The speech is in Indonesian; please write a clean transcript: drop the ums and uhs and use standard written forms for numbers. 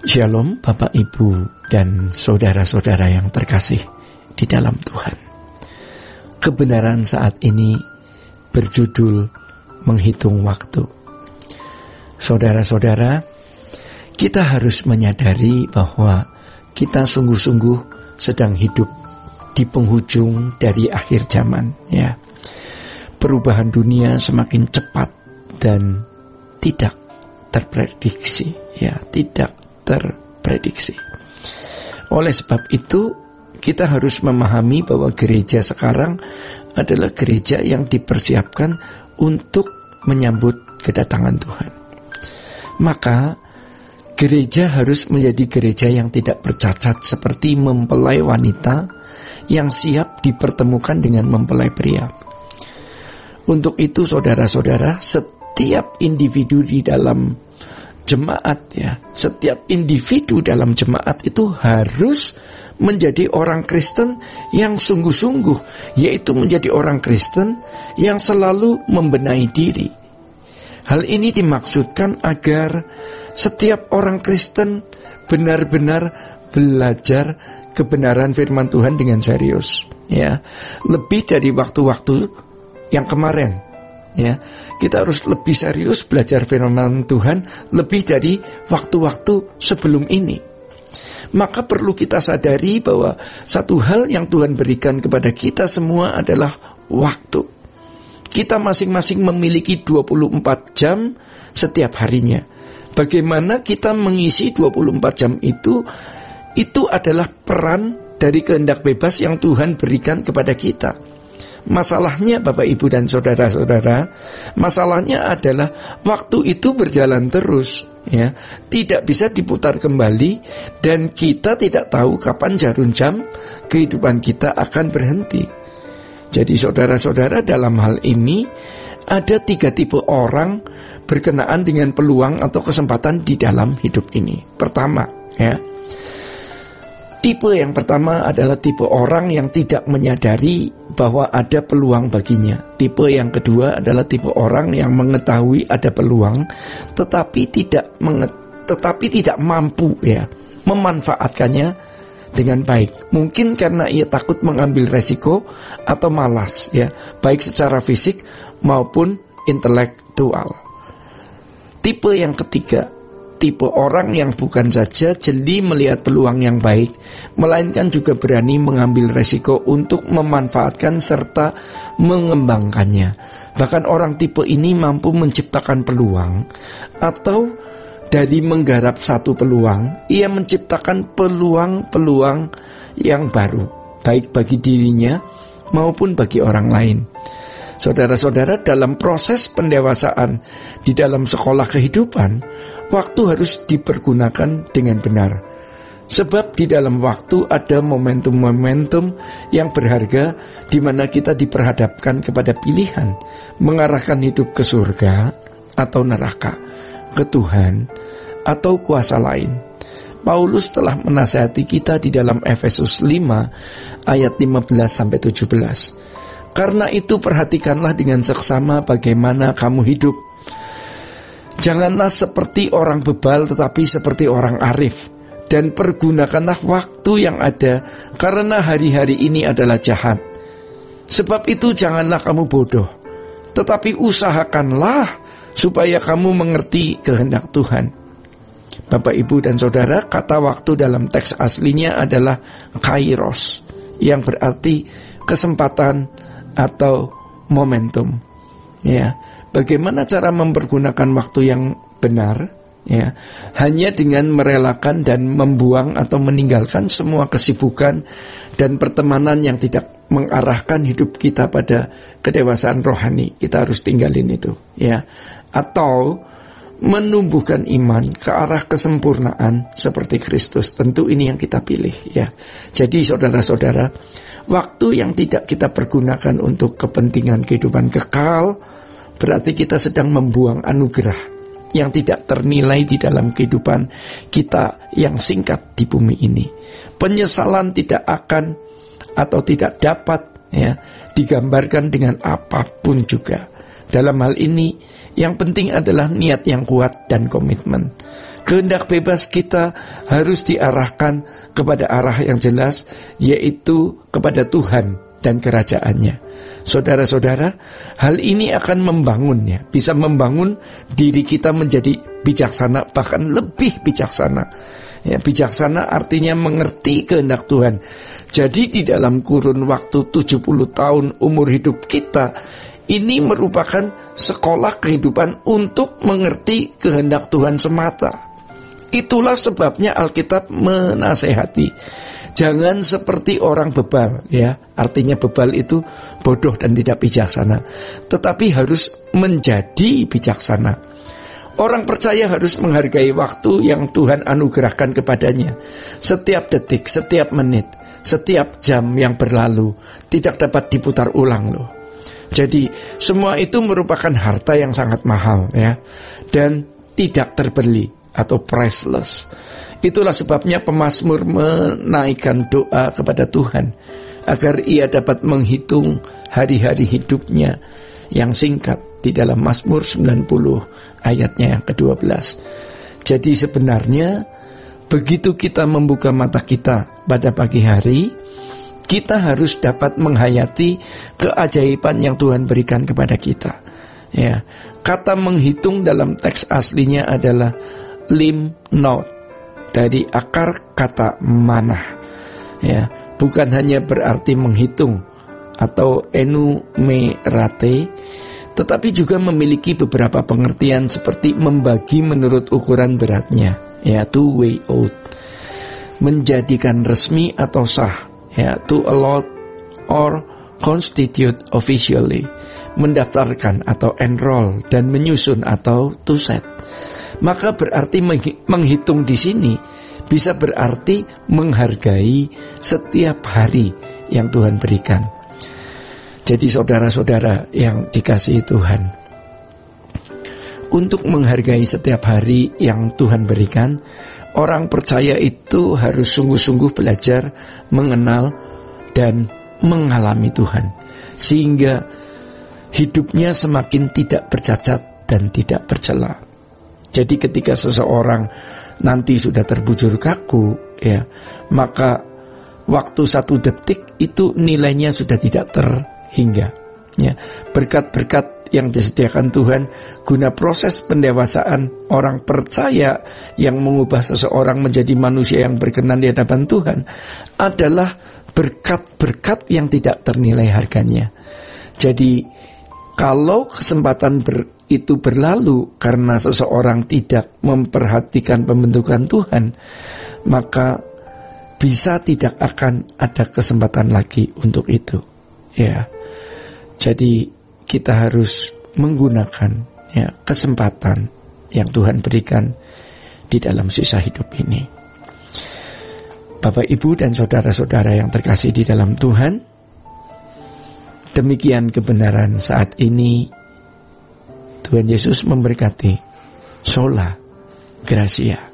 Shalom Bapak Ibu dan saudara-saudara yang terkasih di dalam Tuhan. Kebenaran saat ini berjudul menghitung waktu. Saudara-saudara, kita harus menyadari bahwa kita sungguh-sungguh sedang hidup di penghujung dari akhir zaman, ya. Perubahan dunia semakin cepat dan tidak terprediksi, ya, tidak terprediksi. Oleh sebab itu, kita harus memahami bahwa gereja sekarang adalah gereja yang dipersiapkan untuk menyambut kedatangan Tuhan. Maka, gereja harus menjadi gereja yang tidak bercacat seperti mempelai wanita yang siap dipertemukan dengan mempelai pria. Untuk itu, saudara-saudara, setiap individu di dalam jemaat, ya, setiap individu dalam jemaat itu harus menjadi orang Kristen yang sungguh-sungguh, yaitu menjadi orang Kristen yang selalu membenahi diri. Hal ini dimaksudkan agar setiap orang Kristen benar-benar belajar kebenaran firman Tuhan dengan serius, ya, lebih dari waktu-waktu yang kemarin. Ya, kita harus lebih serius belajar firman Tuhan lebih dari waktu-waktu sebelum ini. Maka perlu kita sadari bahwa satu hal yang Tuhan berikan kepada kita semua adalah waktu. Kita masing-masing memiliki 24 jam setiap harinya. Bagaimana kita mengisi 24 jam itu adalah peran dari kehendak bebas yang Tuhan berikan kepada kita. Masalahnya Bapak Ibu dan saudara-saudara, masalahnya adalah waktu itu berjalan terus, ya, tidak bisa diputar kembali, dan kita tidak tahu kapan jarum jam kehidupan kita akan berhenti. Jadi saudara-saudara, dalam hal ini ada 3 tipe orang berkenaan dengan peluang atau kesempatan di dalam hidup ini. Pertama, ya, tipe yang pertama adalah tipe orang yang tidak menyadari bahwa ada peluang baginya. Tipe yang kedua adalah tipe orang yang mengetahui ada peluang tetapi tidak mampu, ya, memanfaatkannya dengan baik. Mungkin karena ia takut mengambil resiko atau malas, ya, baik secara fisik maupun intelektual. Tipe yang ketiga, tipe orang yang bukan saja jeli melihat peluang yang baik, melainkan juga berani mengambil resiko untuk memanfaatkan serta mengembangkannya. Bahkan orang tipe ini mampu menciptakan peluang, atau dari menggarap satu peluang, ia menciptakan peluang-peluang yang baru, baik bagi dirinya maupun bagi orang lain. Saudara-saudara, dalam proses pendewasaan di dalam sekolah kehidupan, waktu harus dipergunakan dengan benar. Sebab di dalam waktu ada momentum-momentum yang berharga di mana kita diperhadapkan kepada pilihan mengarahkan hidup ke surga atau neraka, ke Tuhan atau kuasa lain. Paulus telah menasihati kita di dalam Efesus 5 ayat 15-17. Karena itu perhatikanlah dengan seksama bagaimana kamu hidup. Janganlah seperti orang bebal tetapi seperti orang arif. Dan pergunakanlah waktu yang ada, karena hari-hari ini adalah jahat. Sebab itu janganlah kamu bodoh, tetapi usahakanlah supaya kamu mengerti kehendak Tuhan. Bapak, Ibu, dan Saudara, kata waktu dalam teks aslinya adalah kairos, yang berarti kesempatan atau momentum, ya. Bagaimana cara mempergunakan waktu yang benar, ya? Hanya dengan merelakan dan membuang atau meninggalkan semua kesibukan dan pertemanan yang tidak mengarahkan hidup kita pada kedewasaan rohani. Kita harus tinggalin itu, ya. Atau menumbuhkan iman ke arah kesempurnaan seperti Kristus. Tentu ini yang kita pilih, ya. Jadi saudara-saudara, waktu yang tidak kita pergunakan untuk kepentingan kehidupan kekal berarti kita sedang membuang anugerah yang tidak ternilai di dalam kehidupan kita yang singkat di bumi ini. Penyesalan tidak akan atau tidak dapat, ya, digambarkan dengan apapun juga. Dalam hal ini yang penting adalah niat yang kuat dan komitmen. Kehendak bebas kita harus diarahkan kepada arah yang jelas, yaitu kepada Tuhan dan kerajaannya. Saudara-saudara, hal ini akan membangunnya, bisa membangun diri kita menjadi bijaksana, bahkan lebih bijaksana. Ya, bijaksana artinya mengerti kehendak Tuhan. Jadi di dalam kurun waktu 70 tahun umur hidup kita, ini merupakan sekolah kehidupan untuk mengerti kehendak Tuhan semata. Itulah sebabnya Alkitab menasehati, jangan seperti orang bebal, ya. Artinya bebal itu bodoh dan tidak bijaksana, tetapi harus menjadi bijaksana. Orang percaya harus menghargai waktu yang Tuhan anugerahkan kepadanya. Setiap detik, setiap menit, setiap jam yang berlalu tidak dapat diputar ulang loh. Jadi semua itu merupakan harta yang sangat mahal, ya, dan tidak terbeli atau priceless. Itulah sebabnya pemazmur menaikkan doa kepada Tuhan agar ia dapat menghitung hari-hari hidupnya yang singkat di dalam Mazmur 90 ayatnya yang ke-12. Jadi sebenarnya begitu kita membuka mata kita pada pagi hari, kita harus dapat menghayati keajaiban yang Tuhan berikan kepada kita. Ya, kata menghitung dalam teks aslinya adalah limnot, dari akar kata manah. Ya, bukan hanya berarti menghitung atau enumerate, tetapi juga memiliki beberapa pengertian seperti membagi menurut ukuran beratnya, ya, to weigh out, menjadikan resmi atau sah, ya, to allot or constitute officially, mendaftarkan atau enroll, dan menyusun atau to set. Maka berarti menghitung di sini bisa berarti menghargai setiap hari yang Tuhan berikan. Jadi saudara-saudara yang dikasihi Tuhan, untuk menghargai setiap hari yang Tuhan berikan, orang percaya itu harus sungguh-sungguh belajar mengenal dan mengalami Tuhan, sehingga hidupnya semakin tidak bercacat dan tidak bercela. Jadi ketika seseorang nanti sudah terbujur kaku, ya, maka waktu 1 detik itu nilainya sudah tidak terhingga. Ya, berkat-berkat yang disediakan Tuhan guna proses pendewasaan orang percaya yang mengubah seseorang menjadi manusia yang berkenan di hadapan Tuhan adalah berkat-berkat yang tidak ternilai harganya. Jadi kalau kesempatan itu berlalu karena seseorang tidak memperhatikan pembentukan Tuhan, maka bisa tidak akan ada kesempatan lagi untuk itu. Ya, jadi kita harus menggunakan, ya, kesempatan yang Tuhan berikan di dalam sisa hidup ini. Bapak, Ibu, dan saudara-saudara yang terkasih di dalam Tuhan, demikian kebenaran saat ini. Tuhan Yesus memberkati. Sola Gracia.